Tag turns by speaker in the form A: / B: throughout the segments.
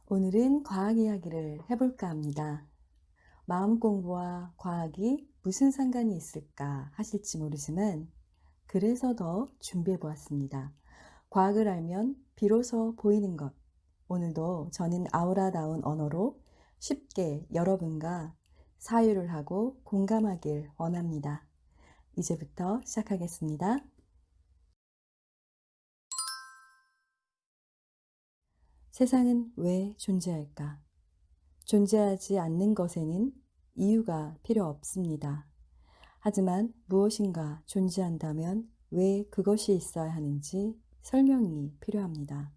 A: 오늘은 과학 이야기를 해볼까 합니다. 마음 공부와 과학이 무슨 상관이 있을까 하실지 모르지만 그래서 더 준비해 보았습니다. 과학을 알면 비로소 보이는 것. 오늘도 저는 아우라다운 언어로 쉽게 여러분과 사유를 하고 공감하길 원합니다. 이제부터 시작하겠습니다. 세상은 왜 존재할까? 존재하지 않는 것에는 이유가 필요 없습니다. 하지만 무엇인가 존재한다면 왜 그것이 있어야 하는지 설명이 필요합니다.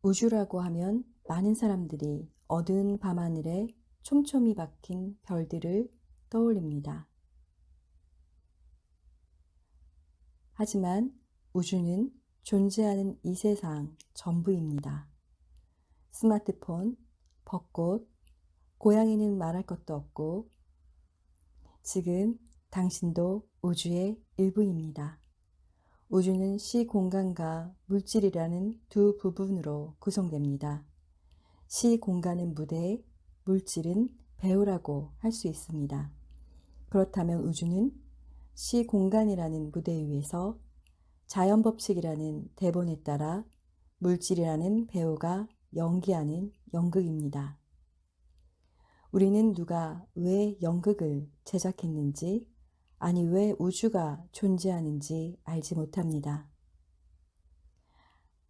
A: 우주라고 하면 많은 사람들이 어두운 밤하늘에 촘촘히 박힌 별들을 떠올립니다. 하지만 우주는 존재하는 이 세상 전부입니다. 스마트폰, 벚꽃, 고양이는 말할 것도 없고 지금 당신도 우주의 일부입니다. 우주는 시공간과 물질이라는 두 부분으로 구성됩니다. 시공간은 무대, 물질은 배우라고 할 수 있습니다. 그렇다면 우주는 시공간이라는 무대 위에서 자연법칙이라는 대본에 따라 물질이라는 배우가 연기하는 연극입니다. 우리는 누가 왜 연극을 제작했는지, 아니 왜 우주가 존재하는지 알지 못합니다.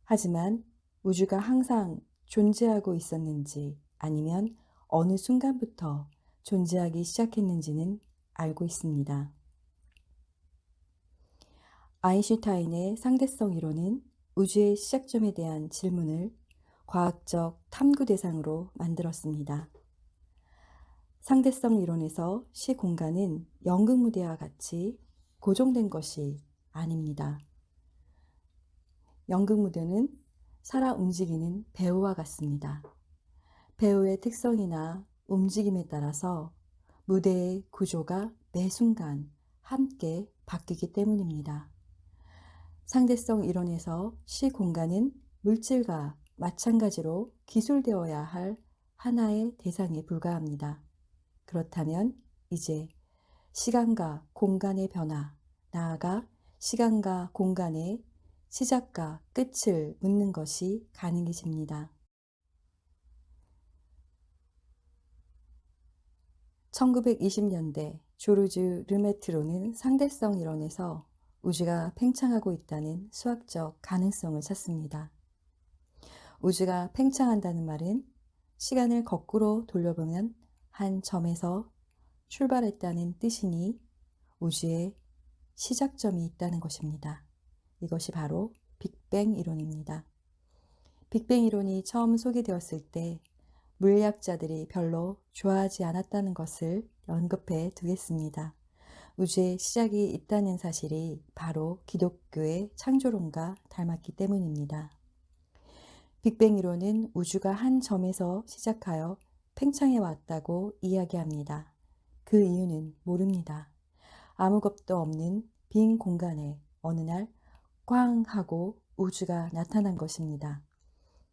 A: 하지만 우주가 항상 존재하고 있었는지 아니면 어느 순간부터 존재하기 시작했는지는 알고 있습니다. 아인슈타인의 상대성 이론은 우주의 시작점에 대한 질문을 과학적 탐구 대상으로 만들었습니다. 상대성 이론에서 시공간은 연극 무대와 같이 고정된 것이 아닙니다. 연극 무대는 살아 움직이는 배우와 같습니다. 배우의 특성이나 움직임에 따라서 무대의 구조가 매 순간 함께 바뀌기 때문입니다. 상대성 이론에서 시공간은 물질과 마찬가지로 기술되어야 할 하나의 대상에 불과합니다. 그렇다면 이제 시간과 공간의 변화, 나아가 시간과 공간의 시작과 끝을 묻는 것이 가능해집니다. 1920년대 조르주 르메트로는 상대성 이론에서 우주가 팽창하고 있다는 수학적 가능성을 찾습니다. 우주가 팽창한다는 말은 시간을 거꾸로 돌려보면 한 점에서 출발했다는 뜻이니 우주에 시작점이 있다는 것입니다. 이것이 바로 빅뱅 이론입니다. 빅뱅 이론이 처음 소개되었을 때 물리학자들이 별로 좋아하지 않았다는 것을 언급해 두겠습니다. 우주에 시작이 있다는 사실이 바로 기독교의 창조론과 닮았기 때문입니다. 빅뱅 이론은 우주가 한 점에서 시작하여 팽창해 왔다고 이야기합니다. 그 이유는 모릅니다. 아무것도 없는 빈 공간에 어느 날 꽝 하고 우주가 나타난 것입니다.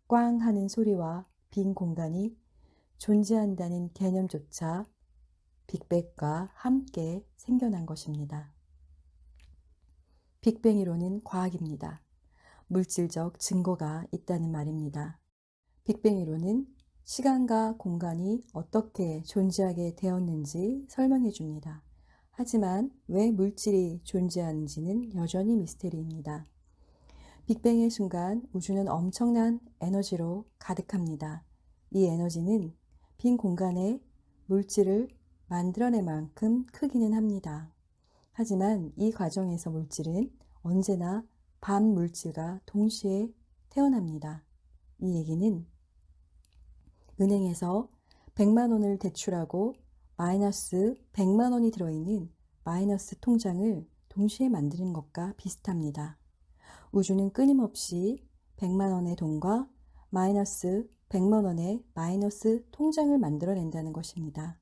A: 꽝 하는 소리와 빈 공간이 존재한다는 개념조차 빅뱅과 함께 생겨난 것입니다. 빅뱅 이론은 과학입니다. 물질적 증거가 있다는 말입니다. 빅뱅 이론은 시간과 공간이 어떻게 존재하게 되었는지 설명해 줍니다. 하지만 왜 물질이 존재하는지는 여전히 미스테리입니다. 빅뱅의 순간 우주는 엄청난 에너지로 가득합니다. 이 에너지는 빈 공간에 물질을 만들어낼 만큼 크기는 합니다. 하지만 이 과정에서 물질은 언제나 반물질과 동시에 태어납니다. 이 얘기는 은행에서 100만 원을 대출하고 마이너스 100만 원이 들어있는 마이너스 통장을 동시에 만드는 것과 비슷합니다. 우주는 끊임없이 100만 원의 돈과 마이너스 100만 원의 마이너스 통장을 만들어낸다는 것입니다.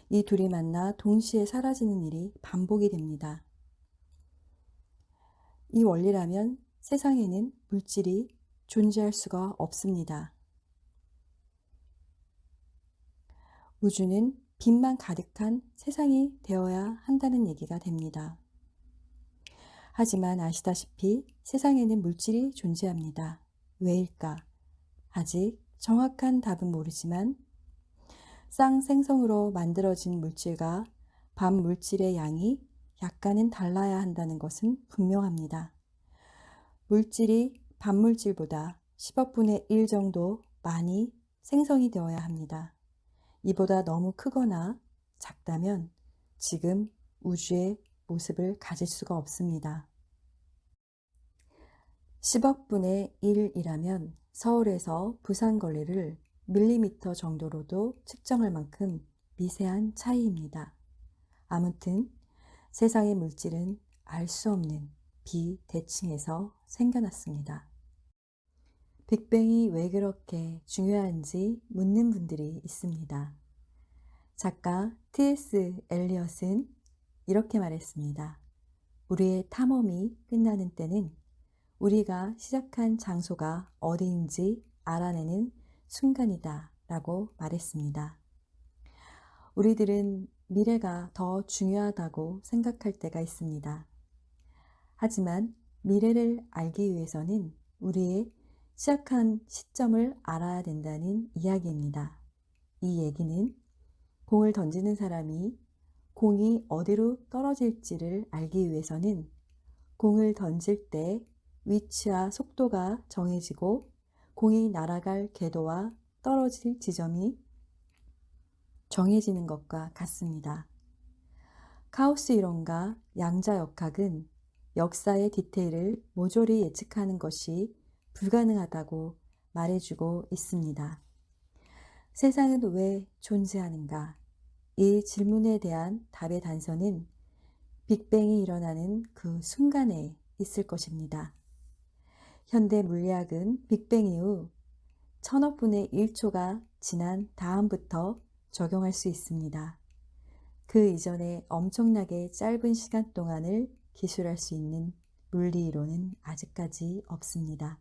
A: 이 둘이 만나 동시에 사라지는 일이 반복이 됩니다. 이 원리라면 세상에는 물질이 존재할 수가 없습니다. 우주는 빛만 가득한 세상이 되어야 한다는 얘기가 됩니다. 하지만 아시다시피 세상에는 물질이 존재합니다. 왜일까? 아직 정확한 답은 모르지만 쌍생성으로 만들어진 물질과 반물질의 양이 약간은 달라야 한다는 것은 분명합니다. 물질이 반물질보다 10억 분의 1 정도 많이 생성이 되어야 합니다. 이보다 너무 크거나 작다면 지금 우주의 모습을 가질 수가 없습니다. 10억 분의 1이라면 서울에서 부산 거리를 밀리미터 정도로도 측정할 만큼 미세한 차이입니다. 아무튼 세상의 물질은 알 수 없는 비대칭에서 생겨났습니다. 빅뱅이 왜 그렇게 중요한지 묻는 분들이 있습니다. 작가 T.S. 엘리엇은 이렇게 말했습니다. 우리의 탐험이 끝나는 때는 우리가 시작한 장소가 어디인지 알아내는 순간이다 라고 말했습니다. 우리들은 미래가 더 중요하다고 생각할 때가 있습니다. 하지만 미래를 알기 위해서는 우리의 시작한 시점을 알아야 된다는 이야기입니다. 이 얘기는 공을 던지는 사람이 공이 어디로 떨어질지를 알기 위해서는 공을 던질 때 위치와 속도가 정해지고 공이 날아갈 궤도와 떨어질 지점이 정해지는 것과 같습니다. 카오스 이론과 양자역학은 역사의 디테일을 모조리 예측하는 것이 불가능하다고 말해주고 있습니다. 세상은 왜 존재하는가? 이 질문에 대한 답의 단서는 빅뱅이 일어나는 그 순간에 있을 것입니다. 현대 물리학은 빅뱅 이후 1000억 분의 1초가 지난 다음부터 적용할 수 있습니다. 그 이전에 엄청나게 짧은 시간 동안을 기술할 수 있는 물리 이론은 아직까지 없습니다.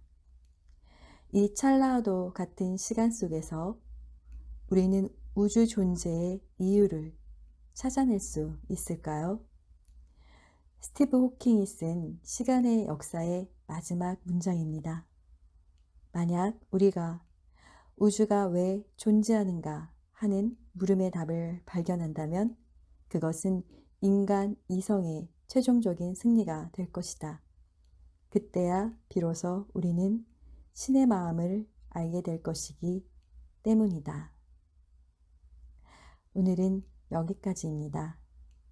A: 이 찰나와도 같은 시간 속에서 우리는 우주 존재의 이유를 찾아낼 수 있을까요? 스티브 호킹이 쓴 시간의 역사의 마지막 문장입니다. 만약 우리가 우주가 왜 존재하는가 하는 물음의 답을 발견한다면 그것은 인간 이성의 최종적인 승리가 될 것이다. 그때야 비로소 우리는 신의 마음을 알게 될 것이기 때문이다. 오늘은 여기까지입니다.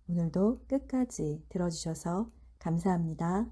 A: 오늘도 끝까지 들어주셔서 감사합니다.